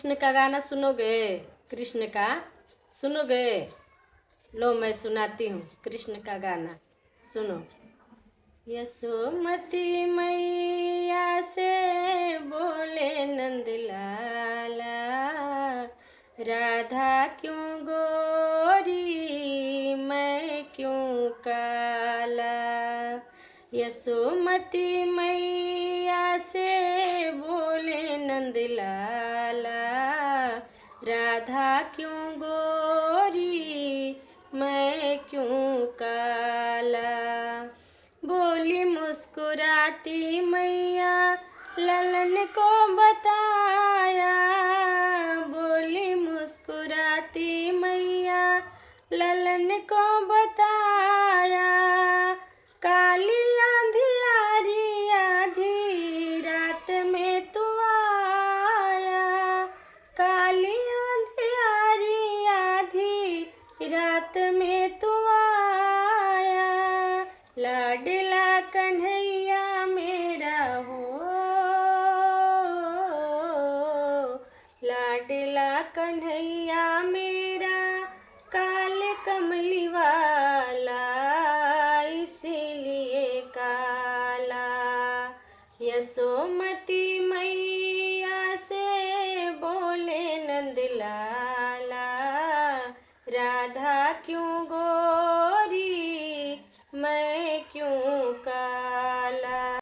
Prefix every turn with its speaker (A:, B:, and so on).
A: कृष्ण का गाना सुनोगे? कृष्ण का सुनोगे? लो मैं सुनाती हूँ कृष्ण का गाना, सुनो। यशोमती मैया से बोले नंद लाला, राधा क्यों गोरी मैं क्यों काला। यशोमती मैया से बोले नंद लाला, राधा क्यों गोरी मैं क्यों काला। बोली मुस्कुराती मैया ललन को बताया, बोली मुस्कुराती मैया ललन को बताया। काली अंधियारी आधी रात में तू आया, काली अंधियारी आधी रात में तू आया। लाडला कन्हैया मेरा हो, लाडला कन्हैया मेरा काल कमली वाला इसीलिए काला। यशोमती मैया से बोले नंद लाला, राधा क्यों गो